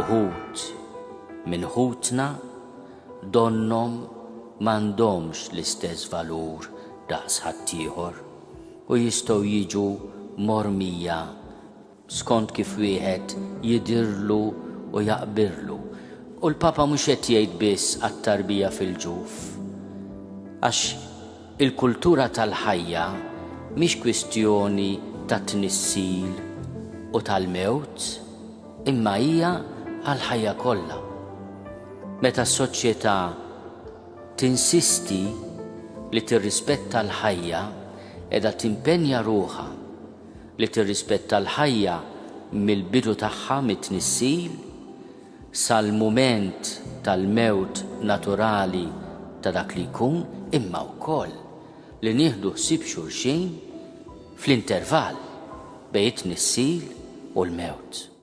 uħud minn ħutna donnom m'għandhomx l-istess valur daqs ħaddieħor u jistgħu jiġu mormija skont kif wieħed jidirlu u jaqbirlu. U l-Papa mhux qed jgħid biss għat-tarbija fil-ġuf. Għax il-kultura tal-ħajja mhix kwistjoni ta' tnissil u tal-mewt, imma hija għall-ħajja kollha. Meta s-soċjetà tinsisti li tirrispetta l-ħajja qiegħda timpenja ruħha li tirrispetta l-ħajja mill-bidu tagħha mit-tnissil sal-mument tal-mewt naturali ta' dak li jkun, imma wkoll li nieħdu ħsieb xulxin fl-intervall bejn it-tnissil u l-mewt.